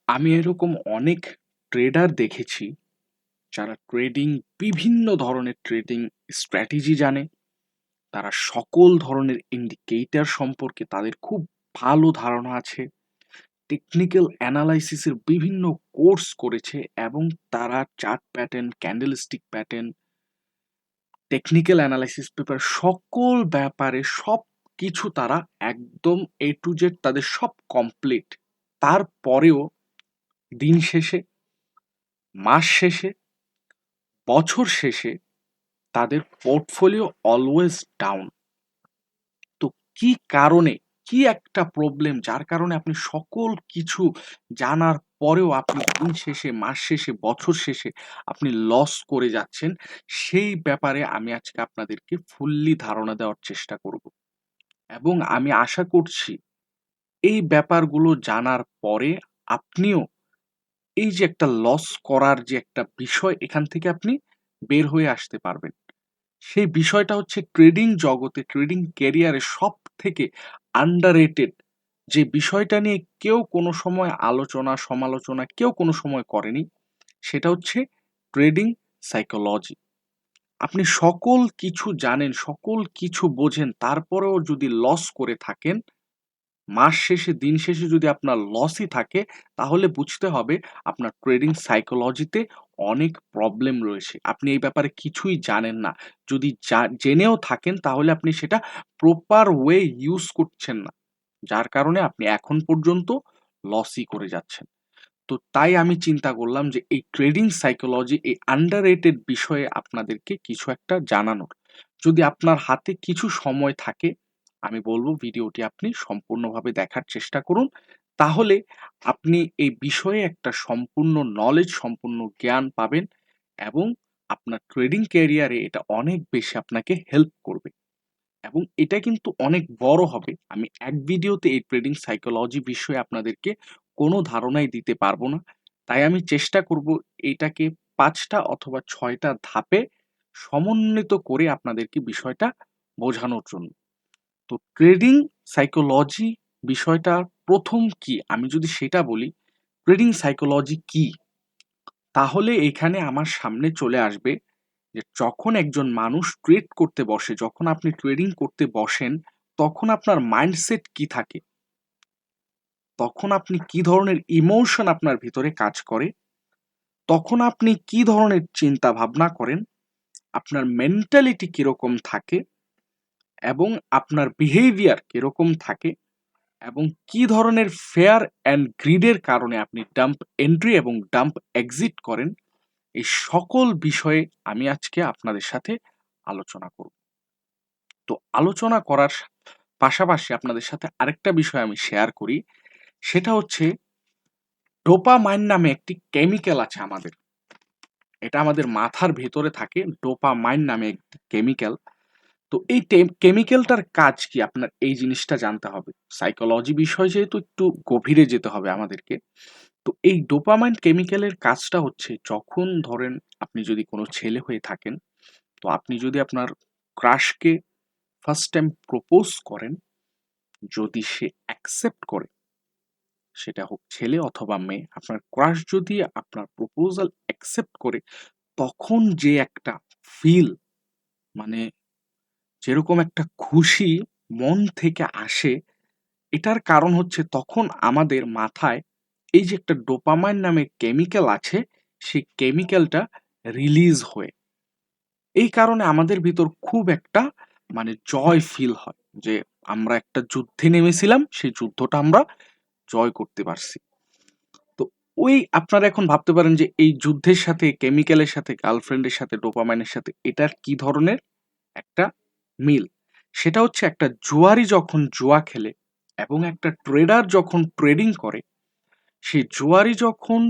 আমি এরকম অনেক ট্রেডার দেখেছি যারা বিভিন্ন ধরনের ট্রেডিং স্ট্র্যাটেজি জানে। তারা সকল ধরনের ইন্ডিকেটর সম্পর্কে তাদের খুব ভালো ধারণা আছে। টেকনিক্যাল অ্যানালাইসিসের বিভিন্ন কোর্স করেছে এবং তারা chart pattern, candlestick pattern, technical analysis paper সকল ব্যাপারে সবকিছু তারা একদম A to Z তাদের সব কমপ্লিট। তারপরেও দিন শেষে, মাস শেষে, বছর শেষে তাদের পোর্টফোলিও অলওয়েজ ডাউন। তো কি কারণে, কি একটা প্রবলেম যার কারণে আপনি সকল কিছু জানার পরেও আপনি দিন শেষে, মাস শেষে, বছর শেষে আপনি লস করে যাচ্ছেন, সেই ব্যাপারে আমি আজকে আপনাদেরকে ফুললি ধারণা দেওয়ার চেষ্টা করব। এবং আমি আশা করছি এই ব্যাপারগুলো জানার পরে আপনিও এই যে একটা লস করার যে একটা বিষয়, এখান থেকে আপনি বের হয়ে আসতে পারবেন। সেই বিষয়টা হচ্ছে ট্রেডিং জগতে, ট্রেডিং ক্যারিয়ারে সবথেকে আন্ডাররেটেড যে বিষয়টা নিয়ে কেউ কোনো সময় আলোচনা, সমালোচনা কেউ কোনো সময় করেনি, সেটা হচ্ছে ট্রেডিং সাইকোলজি। আপনি সকল কিছু জানেন, সকল কিছু বোঝেন, তারপরেও যদি লস করে থাকেন, মাস শেষে, দিন শেষে যদি আপনার লসই থাকে, তাহলে বুঝতে হবে আপনার ট্রেডিং সাইকোলজিতে অনেক প্রবলেম রয়েছে। আপনি এই ব্যাপারে কিছুই জানেন না। যদি জেনেও থাকেন তাহলে আপনি সেটা প্রপার ওয়ে ইউজ করছেন না। যার কারণে আপনি এখন পর্যন্ত লসই করে যাচ্ছেন। তো তাই আমি চিন্তা করলাম যে এই ট্রেডিং সাইকোলজি, এই আন্ডাররেটেড বিষয়ে আপনাদেরকে কিছু একটা জানানোর। যদি আপনার হাতে কিছু সময় থাকে, আমি বলব ভিডিওটি আপনি সম্পূর্ণভাবে দেখার চেষ্টা করুন। তাহলে আপনি এই বিষয়ে একটা সম্পূর্ণ নলেজ, সম্পূর্ণ জ্ঞান পাবেন এবং আপনার ট্রেডিং ক্যারিয়ারে এটা অনেক বেশি আপনাকে হেল্প করবে। এবং এটা কিন্তু অনেক বড় হবে। আমি এক ভিডিওতে এই ট্রেডিং সাইকোলজি বিষয়ে আপনাদেরকে কোনো ধারণাই দিতে পারবো না। তাই আমি চেষ্টা করব এটাকে ৫ টা অথবা ৬ টা ধাপে সমন্বিত করে আপনাদেরকে বিষয়টা বোঝানোর জন্য। তো ট্রেডিং সাইকোলজি বিষয়টা ১ম কি? আমি যদি সেটা বলি, ট্রেডিং সাইকোলজি কি? তাহলে এখানে আমার সামনে চলে আসবে যে যখন একজন মানুষ ট্রেড করতে বসে, যখন আপনি ট্রেডিং করতে বসেন, তখন আপনার মাইন্ডসেট কি থাকে? তখন আপনি কি ধরনের ইমোশন আপনার ভিতরে কাজ করে? তখন আপনি কি ধরনের চিন্তা ভাবনা করেন? আপনার মেন্টালিটি কিরকম থাকে? এবং আপনার বিহেভিয়ার কিরকম থাকে? এবং কি ধরনের ফেয়ার অ্যান্ড গ্রিডের কারণে আপনি ডাম্প এন্ট্রি এবং ডাম্প এক্সিট করেন? এই সকল বিষয়ে আমি আজকে আপনাদের সাথে আলোচনা করব। তো আলোচনা করার পাশাপাশি আপনাদের সাথে আরেকটা বিষয় আমি শেয়ার করি। সেটা হচ্ছে ডোপামাইন নামে একটি কেমিক্যাল আছে আমাদের। এটা আমাদের মাথার ভেতরে থাকে, ডোপামাইন নামে একটি কেমিক্যাল। তো এই কেমিক্যালটার কাজ কি আপনার এই জিনিসটা জানতে হবে। সাইকোলজি বিষয় যেহেতু একটু গভীরে যেতে হবে আমাদেরকে। তো এই ডোপামাইন কেমিক্যালের কাজটা হচ্ছে যখন ধরেন আপনি যদি কোনো ছেলে হয়ে থাকেন, তো আপনি যদি আপনার ক্রাশকে ফার্স্ট টাইম প্রপোজ করেন, যদি সে অ্যাকসেপ্ট করে, সেটা হোক ছেলে অথবা মেয়ে, আপনার ক্রাশ যদি আপনার প্রপোজাল অ্যাকসেপ্ট করে, তখন যে একটা ফিল, মানে যেরকম একটা খুশি মন থেকে আসে, এটার কারণ হচ্ছে তখন আমাদের মাথায় এই যে একটা ডোপামাইন নামে কেমিক্যাল আছে, সেই কেমিক্যালটা রিলিজ হয়ে, এই কারণে আমাদের ভিতর খুব একটা মানে জয় ফিল হয় যে আমরা একটা যুদ্ধে নেমেছিলাম, সেই যুদ্ধটা আমরা জয় করতে পারছি। তো ওই আপনারা এখন ভাবতে পারেন যে এই যুদ্ধের সাথে, কেমিক্যালের সাথে, গার্লফ্রেন্ডের সাথে, ডোপামাইনের সাথে এটার কি ধরনের একটা মিল? সেটা হচ্ছে একটা জুয়ারি যখন জুয়া খেলে এবং একটা ট্রেডার যখন ট্রেডিং করে, সেই জুয়ারি যখন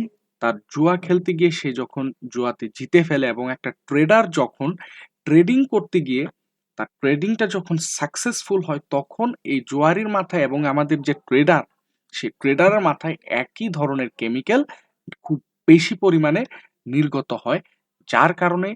তার জুয়া খেলতে গিয়ে সে যখন জুয়াতে জিতে ফেলে এবং একটা ট্রেডার যখন ট্রেডিং করতে গিয়ে তার ট্রেডিংটা যখন সাকসেসফুল হয়, তখন এই জুয়ারির মাথায় এবং আমাদের যে ট্রেডার, সেই ট্রেডারের মাথায় একই ধরনের কেমিক্যাল খুব বেশি পরিমাণে নির্গত হয়, যার কারণে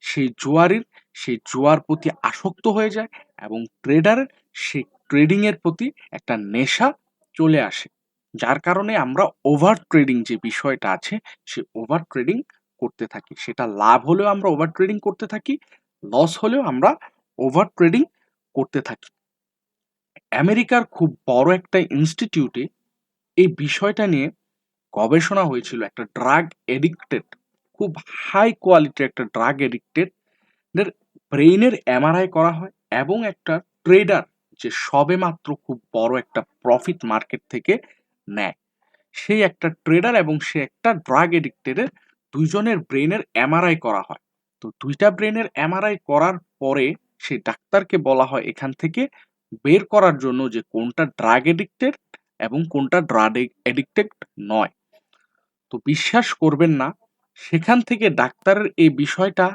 সেই জুয়ারির সেই জুয়ার প্রতি আসক্ত হয়ে যায় এবং ট্রেডারের সেই ট্রেডিং এর প্রতি একটা নেশা চলে আসে। যার কারণে আমরা ওভার ট্রেডিং যে বিষয়টা আছে, সে ওভার ট্রেডিং করতে থাকি। সেটা লাভ হলেও আমরা ওভার ট্রেডিং করতে থাকি, লস হলেও আমরা ওভার ট্রেডিং করতে থাকি। আমেরিকার খুব বড় একটা ইনস্টিটিউটে এই বিষয়টা নিয়ে গবেষণা হয়েছিল। একটা ড্রাগ এডিক্টেড, খুব হাই কোয়ালিটির একটা ড্রাগ এডিক্টেড দের ব্রেইনের এমআরআই করা হয়, এবং একটা ট্রেডার যে সবেমাত্র খুব বড় একটা প্রফিট মার্কেট থেকে নেয়, সেই একটা ট্রেডার এবং সে একটা ড্রাগ এডিক্টেডের দুইজনের ব্রেইনের এমআরআই করা হয়। তো দুইটা ব্রেইনের এমআরআই করার পরে সেই ডাক্তারকে বলা হয় এখান থেকে বের করার জন্য যে কোনটা ড্রাগ এডিক্টেড এবং কোনটা ড্রাগ এডিক্টেড নয়। তো বিশ্বাস করবেন না, সেখান থেকে ডাক্তারের এই বিষয়টা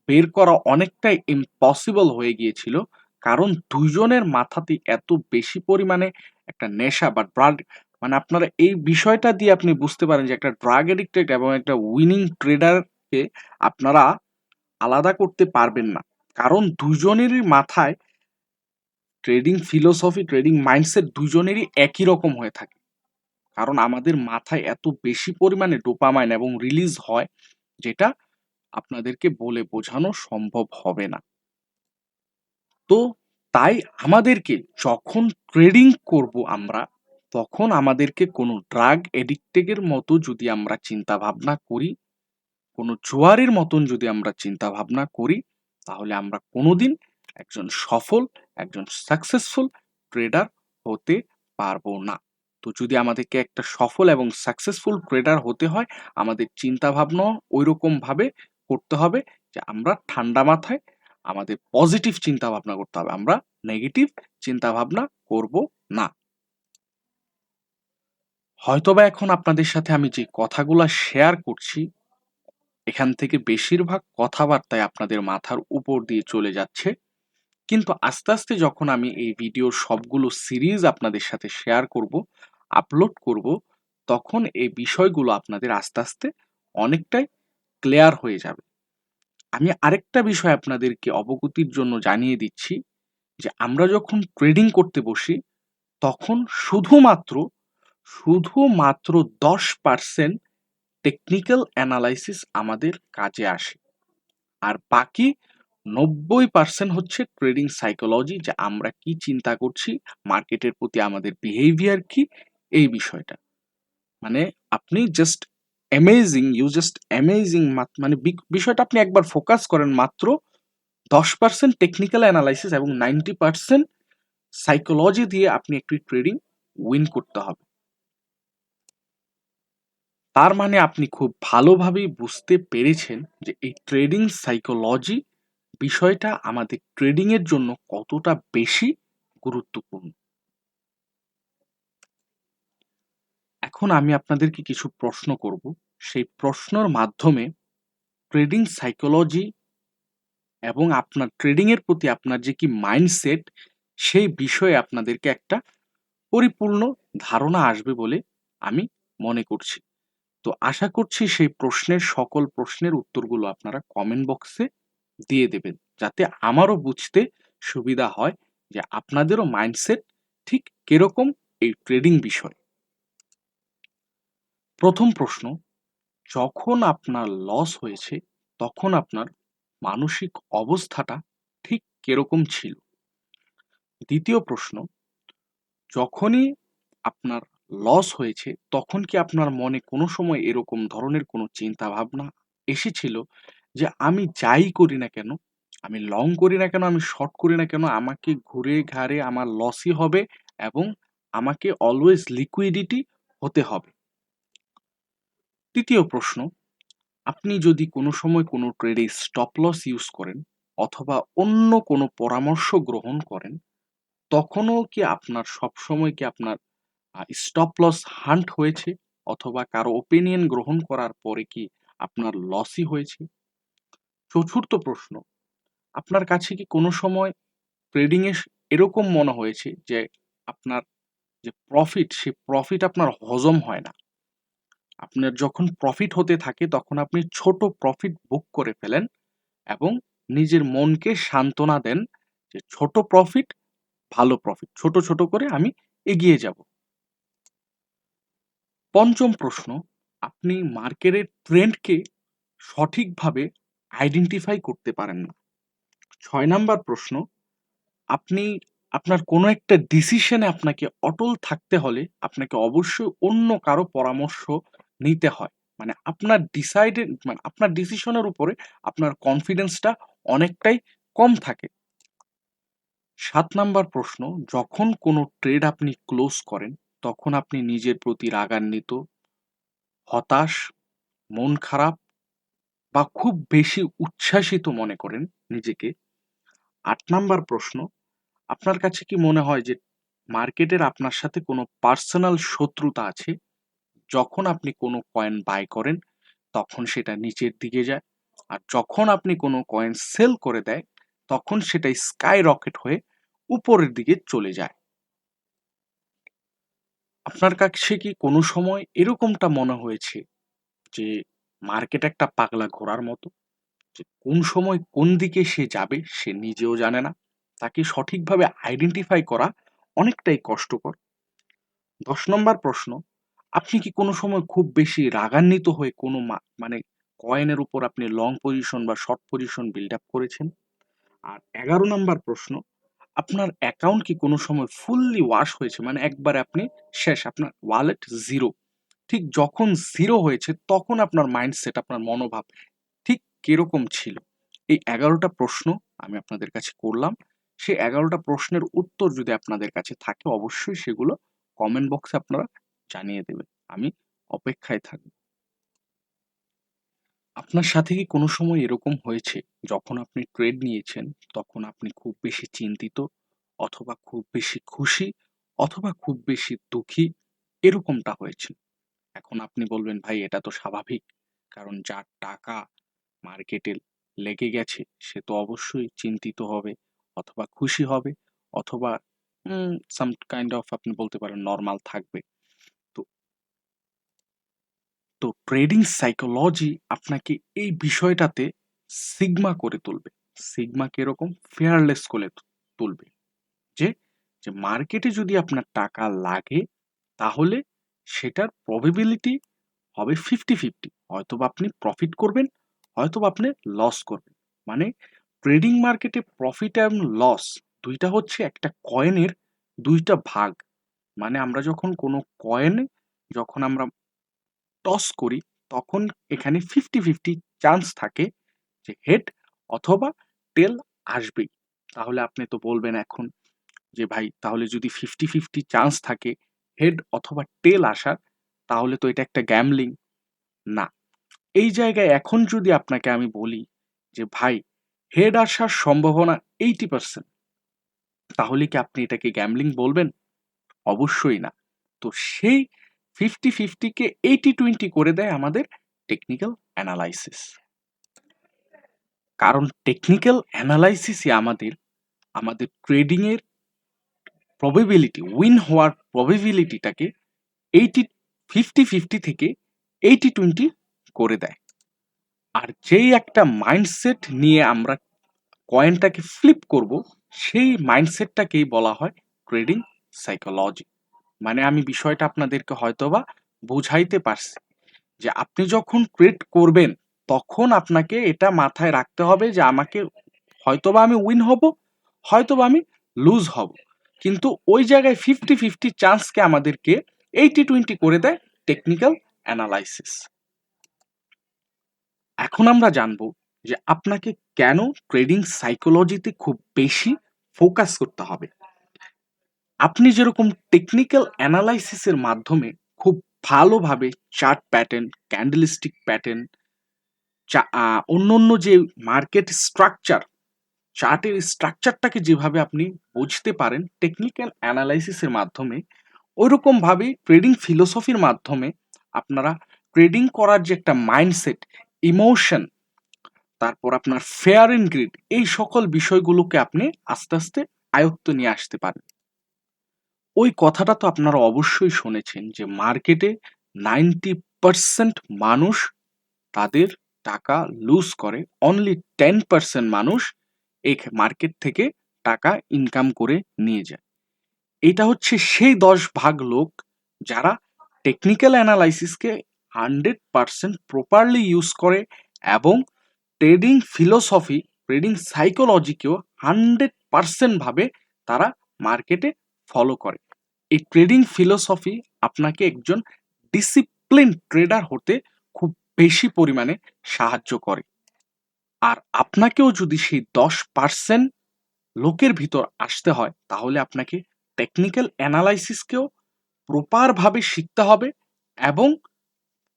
বের করা অনেকটাই ইম্পসিবল হয়ে গিয়েছিল। কারণ দুইজনের মাথাতেই এত বেশি পরিমাণে একটা নেশা বা ড্রাগ, মানে আপনারা এই বিষয়টা দিয়ে আপনি বুঝতে পারেন যে একটা ড্রাগ এডিক্টেড এবং একটা উইনিং ট্রেডারকে আপনারা আলাদা করতে পারবেন না। কারণ দুজনেরই মাথায় ট্রেডিং ফিলোসফি, ট্রেডিং মাইন্ডসেট দুজনেরই একই রকম হয়ে থাকে। কারণ আমাদের মাথায় এত বেশি পরিমাণে ডোপামাইন এবং রিলিজ হয়, যেটা আপনাদেরকে বলে বোঝানো সম্ভব হবে না। তো তাই আমাদেরকে যখন ট্রেডিং করব আমরা, তখন আমাদেরকে কোনো ড্রাগ এডিক্টের মতো যদি আমরা চিন্তা ভাবনা করি, কোনো জুয়ারের মতন যদি আমরা চিন্তা ভাবনা করি, তাহলে আমরা কোনোদিন একজন সফল, একজন সাকসেসফুল ট্রেডার হতে পারবো না। তো যদি আমাদেরকে একটা সফল এবং সাকসেসফুল ট্রেডার হতে হয়, আমাদের চিন্তা ভাবনাও ওইরকম ভাবে করতে হবে যে আমরা ঠান্ডা মাথায় আমাদের পজিটিভ চিন্তা ভাবনা করতে হবে। আমরা নেগেটিভ চিন্তা ভাবনা করব না। হয়তোবা এখন আপনাদের সাথে আমি যে কথাগুলা শেয়ার করছি, এখান থেকে বেশিরভাগ কথাবার্তাই আপনাদের মাথার উপর দিয়ে চলে যাচ্ছে। কিন্তু আস্তে, আস্তে যখন আমি এই ভিডিওর সবগুলো সিরিজ আপনাদের সাথে শেয়ার করব, আপলোড করব, তখন এই বিষয়গুলো আপনাদের আস্তে, আস্তে অনেকটাই ক্লিয়ার হয়ে যাবে। আমি আরেকটা বিষয় আপনাদেরকে অবগতির জন্য জানিয়ে দিচ্ছি যে আমরা যখন ট্রেডিং করতে বসি, তখন শুধুমাত্র 10% টেকনিক্যাল অ্যানালাইসিস আমাদের কাজে আসে। আর বাকি 90% হচ্ছে ট্রেডিং সাইকোলজি, যে আমরা কি চিন্তা করছি, মার্কেটের প্রতি আমাদের বিহেভিয়ার কি, এই বিষয়টা। মানে আপনি জাস্ট অ্যামেজিং মানে বিষয়টা আপনি একবার ফোকাস করেন, মাত্র 10% টেকনিক্যাল অ্যানালাইসিস এবং 90% সাইকোলজি দিয়ে আপনি একটি ট্রেডিং উইন করতে হবে। তার মানে আপনি খুব ভালোভাবেই বুঝতে পেরেছেন যে এই ট্রেডিং সাইকোলজি বিষয়টা আমাদের ট্রেডিং এর জন্য কতটা বেশি গুরুত্বপূর্ণ। এখন আমি আপনাদেরকে কিছু প্রশ্ন করব। সেই প্রশ্নের মাধ্যমে ট্রেডিং সাইকোলজি এবং আপনার ট্রেডিং এর প্রতি আপনার যে কি মাইন্ডসেট, সেই বিষয়ে আপনাদেরকে একটা পরিপূর্ণ ধারণা আসবে বলে আমি মনে করছি। তো আশা করছি সেই সকল প্রশ্নের উত্তরগুলো আপনারা কমেন্ট বক্সে দিয়ে দেবেন, যাতে আমারও বুঝতে সুবিধা হয় যে আপনাদেরও মাইন্ডসেট ঠিক কিরকম এই ট্রেডিং বিষয়। প্রথম প্রশ্ন, যখন আপনার লস হয়েছে তখন আপনার মানসিক অবস্থাটা ঠিক কিরকম ছিল? দ্বিতীয় প্রশ্ন, যখনই আপনার লস হয়েছে তখন কি আপনার মনে কোনো সময় এরকম ধরনের কোনো চিন্তা ভাবনা এসেছিল যে আমি যাই করি না কেন, আমি লং করি না কেন, আমি শর্ট করি না কেন, আমাকে ঘুরে ঘাড়ে আমার লসই হবে এবং আমাকে অলওয়েজ লিকুইডিটি হতে হবে? তৃতীয় প্রশ্ন, আপনি যদি কোনো সময় কোনো ট্রেডে স্টপ লস ইউজ করেন অথবা অন্য কোনো পরামর্শ গ্রহণ করেন, তখনও কি আপনার সবসময় কি আপনার স্টপ লস হান্ট হয়েছে, অথবা কারো ওপিনিয়ন গ্রহণ করার পরে কি আপনার লসই হয়েছে? চতুর্থ প্রশ্ন, আপনার কাছে কি কোনো সময় ট্রেডিং এ এরকম মনে হয়েছে যে আপনার যে প্রফিট, সে প্রফিট আপনার হজম হয় না? আপনার যখন প্রফিট হতে থাকে তখন আপনি ছোট প্রফিট বুক করে ফেলেন এবং নিজের মনকে সান্ত্বনা দেন যে ছোট প্রফিট, ভালো প্রফিট, ছোট ছোট করে আমি এগিয়ে যাব। পঞ্চম প্রশ্ন, আপনি মার্কেটের ট্রেন্ডকে সঠিকভাবে আইডেন্টিফাই করতে পারেন না। ৬ নাম্বার প্রশ্ন, আপনি আপনার কোনো একটা ডিসিশনে আপনাকে অটল থাকতে হলে আপনাকে অবশ্যই অন্য কারো পরামর্শ নিতে হয়। মানে আপনার ডিসিশনের উপরে আপনার কনফিডেন্সটা অনেকটাই কম থাকে। ৭ নাম্বার প্রশ্ন, যখন কোনো ট্রেড আপনি ক্লোজ করেন, তখন আপনি নিজের প্রতি রাগান্বিত, হতাশ, মন খারাপ বা খুব বেশি উচ্ছ্বাসিত মনে করেন নিজেকে। ৮ নাম্বার প্রশ্ন, আপনার কাছে কি মনে হয় যে মার্কেটের আপনার সাথে কোনো পার্সোনাল শত্রুতা আছে? যখন আপনি কোনো কয়েন বাই করেন, তখন সেটা নিচের দিকে যায়। আর যখন আপনি কোনো কয়েন সেল করে দেয়, তখন সেটা স্কাই রকেট হয়ে উপরের দিকে চলে যায়। আপনার কাছে কি কোনো সময় এরকমটা মনে হয়েছে যে মার্কেট একটা পাগলা ঘোড়ার মতো? যে কোন সময় কোন দিকে সে যাবে সে নিজেও জানে না। তাকে সঠিকভাবে আইডেন্টিফাই করা অনেকটাই কষ্টকর। ১০ নম্বর প্রশ্ন, আপনি কি কোনো সময় খুব বেশি রাগান্বিত হয়ে কোনো মানে কয়েনের উপর আপনি লং পজিশন বা শর্ট পজিশন বিল্ড আপ করেছেন? আর ১১ নাম্বার প্রশ্ন, আপনার অ্যাকাউন্ট কি কোনো সময় ফুললি ওয়াশ হয়েছে? মানে একবারে আপনি শেষ, আপনার ওয়ালেট 0। ঠিক যখন 0 হয়েছে তখন আপনার মাইন্ডসেট, আপনার মনোভাব ঠিক কিরকম ছিল? এই ১১ টা প্রশ্ন আমি আপনাদের কাছে করলাম। সেই ১১ টা প্রশ্নের উত্তর যদি আপনাদের কাছে থাকে অবশ্যই সেগুলো কমেন্ট বক্সে আপনারা জানিয়ে দেবেন। আমি অপেক্ষায় থাকব। আপনার সাথে কি কোনো সময় এরকম হয়েছে যখন আপনি ট্রেড নিয়েছেন তখন আপনি খুব বেশি চিন্তিত অথবা খুব বেশি খুশি অথবা খুব বেশি দুঃখী এরকমটা হয়েছে? এখন আপনি বলবেন, ভাই এটা তো স্বাভাবিক। কারণ যার টাকা মার্কেটে লেগে গেছে সে তো অবশ্যই চিন্তিত হবে অথবা খুশি হবে অথবা সাম কাইন্ড অফ আপনি বলতে পারেন নরমাল থাকবে। তো তো ট্রেডিং সাইকোলজি আপনাকে এই বিষয়টাতে সিগমা করে তুলবে। সিগমা কিরকম? ফেয়ারলেস করে তুলবে। যে যে মার্কেটে যদি আপনার টাকা লাগে তাহলে সেটার প্রবাবিলিটি হবে 50-50। হয়তোবা আপনি প্রফিট করবেন, হয়তোবা আপনি লস করবেন। মানে ট্রেডিং মার্কেটে প্রফিট এবং লস ২ টা হচ্ছে একটা কয়েনের ২ টা ভাগ। মানে আমরা যখন কোনো কয়েন যখন আমরা টস করি তখন এখানে 50-50 চান্স থাকে যে হেড অথবা টেল আসবেই। তাহলে আপনি তো বলবেন এখন যে ভাই তাহলে যদি 50-50 চান্স থাকে হেড অথবা টেল আসার, তাহলে তো এটা একটা গ্যাম্বলিং। না, এই জায়গায় এখন যদি আপনাকে আমি বলি যে ভাই হেড আসার সম্ভাবনা 80%, তাহলে কি আপনি এটাকে গ্যাম্বলিং বলবেন? অবশ্যই না। তো সেই 50-50 কে 80-20 করে দেয় আমাদের টেকনিক্যাল অ্যানালাইসিস। কারণ টেকনিক্যাল অ্যানালাইসিসই আমাদের ট্রেডিং এর প্রবাবিলিটি, উইন হওয়ার প্রবাবিলিটিটাকে 80 50-50 থেকে 80-20 করে দেয়। আর যেই একটা মাইন্ডসেট নিয়ে আমরা কয়েনটাকে ফ্লিপ করব, সেই মাইন্ডসেটটাকেই বলা হয় ট্রেডিং সাইকোলজি। মানে আমি বিষয়টা আপনাদেরকে হয়তোবা বুঝাইতে পারছি যে আপনি যখন ট্রেড করবেন তখন আপনাকে এটা মাথায় রাখতে হবে যে আমাকে হয়তোবা আমি উইন হব, হয়তোবা আমি লুজ হব। কিন্তু ওই জায়গায় 50-50 চান্সকে আমাদেরকে 80-20 করে দেয় টেকনিক্যাল অ্যানালাইসিস। এখন আমরা জানবো যে আপনাকে কেন ট্রেডিং সাইকোলজিতে খুব বেশি ফোকাস করতে হবে। আপনি যেরকম টেকনিক্যাল অ্যানালাইসিসের মাধ্যমে খুব ভালোভাবে চার্ট প্যাটার্ন, ক্যান্ডেলস্টিক প্যাটার্ন, অন্যান্য যে মার্কেট স্ট্রাকচার, চার্টের স্ট্রাকচারটাকে যেভাবে আপনি বুঝতে পারেন টেকনিক্যাল অ্যানালাইসিসের মাধ্যমে, ওইরকমভাবেই ট্রেডিং ফিলোসফির মাধ্যমে আপনারা ট্রেডিং করার যে একটা মাইন্ডসেট, ইমোশন, তারপর আপনার ফেয়ার এন্ড গ্রিড, এই সকল বিষয়গুলোকে আপনি আস্তে আস্তে আয়ত্তে নিয়ে আসতে পারেন। ওই কথাটা তো আপনারা অবশ্যই শুনেছেন যে মার্কেটে 90% মানুষ তাদের টাকা লুজ করে, অনলি 10% মানুষ এই মার্কেট থেকে টাকা ইনকাম করে নিয়ে যায়। এটা হচ্ছে সেই 10 ভাগ লোক যারা টেকনিক্যাল অ্যানালাইসিসকে 100% প্রপারলি ইউজ করে এবং ট্রেডিং ফিলোসফি, ট্রেডিং সাইকোলজিকেও 100% ভাবে তারা মার্কেটে ফলো করে। এই ট্রেডিং ফিলোসফি আপনাকে একজন ডিসিপ্লিন ট্রেডার হতে খুব বেশি পরিমাণে সাহায্য করে। আর আপনাকেও যদি সেই 10% লোকের ভিতর আসতে হয় তাহলে আপনাকে টেকনিক্যাল অ্যানালাইসিসকেও প্রপারভাবে শিখতে হবে এবং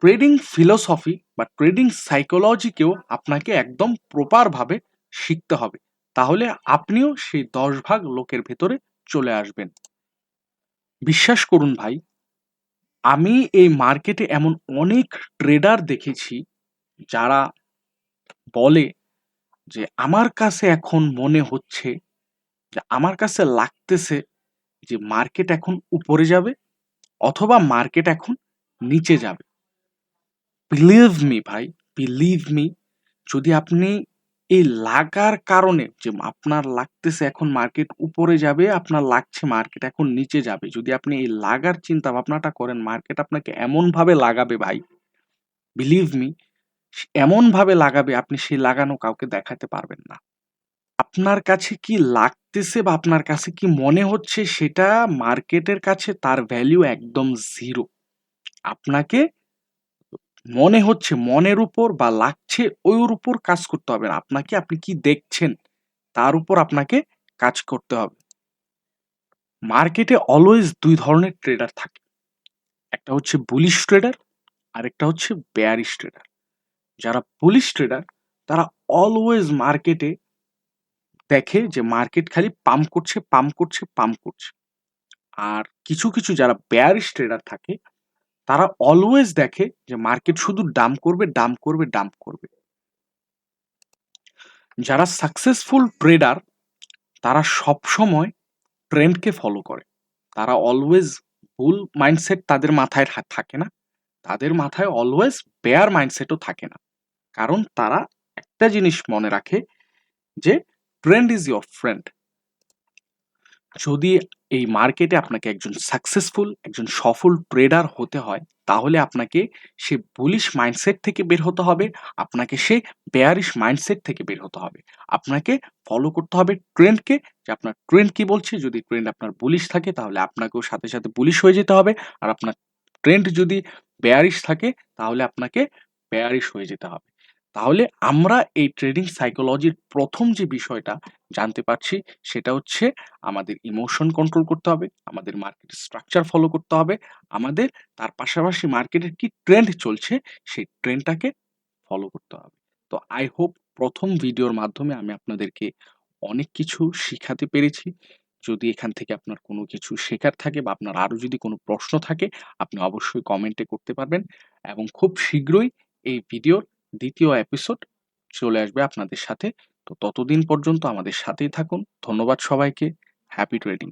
ট্রেডিং ফিলোসফি বা ট্রেডিং সাইকোলজিকেও আপনাকে একদম প্রপারভাবে শিখতে হবে। তাহলে আপনিও সেই 10 ভাগ লোকের ভেতরে চলে আসবেন। বিশ্বাস করুন ভাই, আমি এই মার্কেটে এমন অনেক ট্রেডার দেখেছি যারা বলে যে আমার কাছে এখন মনে হচ্ছে, যে আমার কাছে লাগতেছে যে মার্কেট এখন উপরে যাবে অথবা মার্কেট এখন নিচে যাবে। বিলিভ মি ভাই, বিলিভ মি, যদি আপনি এই লাগার কারণে যে আপনার লাগতেছে এখন মার্কেট উপরে যাবে, আপনার লাগছে মার্কেট এখন নিচে যাবে, যদি আপনি এই লাগার চিন্তা ভাবনাটা করেন, মার্কেট আপনাকে এমন ভাবে লাগাবে ভাই, বিলিভ মি, এমন ভাবে লাগাবে আপনি সেই লাগানো কাউকে দেখাতে পারবেন না। আপনার কাছে কি লাগতেছে বা আপনার কাছে কি মনে হচ্ছে সেটা মার্কেটের কাছে তার ভ্যালু একদম জিরো। আপনাকে মনে হচ্ছে মনের উপর বা লাগছে ওর উপর কাজ করতে হবে না। আপনাকে আপনি কি দেখছেন তার উপর আপনাকে কাজ করতে হবে। মার্কেটে অলওয়েজ 2 ধরনের ট্রেডার থাকে। একটা হচ্ছে বুলিশ ট্রেডার, আরেকটা হচ্ছে বেয়ারিশ ট্রেডার। যারা বুলিশ ট্রেডার তারা অলওয়েজ মার্কেটে দেখে যে মার্কেট খালি পাম্প করছে, পাম্প করছে, পাম্প করছে। আর কিছু যারা বেয়ারিশ ট্রেডার থাকে তারা অলওয়েজ দেখে যে মার্কেট শুধু ডাম্প করবে, ডাম্প করবে, ডাম্প করবে। যারা সাকসেসফুল ট্রেডার তারা সবসময় ট্রেন্ডকে ফলো করে। তারা অলওয়েজ বুল মাইন্ডসেট তাদের মাথায় থাকে না। তাদের মাথায় অলওয়েজ বেয়ার মাইন্ডসেটও থাকে না। কারণ তারা একটা জিনিস মনে রাখে যে ট্রেন্ড ইজ ইয়োর ফ্রেন্ড। যদি এই মার্কেটে আপনাকে একজন সাকসেসফুল, একজন সফল ট্রেডার হতে হয় তাহলে আপনাকে সে বুলিশ মাইন্ডসেট থেকে বের হতে হবে, আপনাকে সে বেয়ারিশ মাইন্ডসেট থেকে বের হতে হবে। আপনাকে ফলো করতে হবে ট্রেন্ডকে, যে আপনার ট্রেন্ড কি বলছে। যদি ট্রেন্ড আপনার বুলিশ থাকে তাহলে আপনাকেও সাথে সাথে বুলিশ হয়ে যেতে হবে। আর আপনার ট্রেন্ড যদি বেয়ারিশ থাকে তাহলে আপনাকে বেয়ারিশ হয়ে যেতে হবে। তাহলে আমরা এই ট্রেডিং সাইকোলজির প্রথম যে বিষয়টা জানতে পারছি সেটা হচ্ছে আমাদের ইমোশন কন্ট্রোল করতে হবে, আমাদের মার্কেট স্ট্রাকচার ফলো করতে হবে, আমাদের তার পাশাপাশি মার্কেটের কি ট্রেন্ড চলছে সেই ট্রেন্ডটাকে ফলো করতে হবে। তো আই হোপ প্রথম ভিডিওর মাধ্যমে আমি আপনাদেরকে অনেক কিছু শিখাতে পেরেছি। যদি এখান থেকে আপনার কোনো কিছু শেখার থাকে বা আপনার আরো যদি কোনো প্রশ্ন থাকে আপনি অবশ্যই কমেন্টে করতে পারবেন এবং খুব শীঘ্রই এই ভিডিওর ২য় এপিসোড চলে আসবে আপনাদের সাথে। তো ততদিন পর্যন্ত আমাদের সাথেই থাকুন। ধন্যবাদ সবাইকে। Happy trading.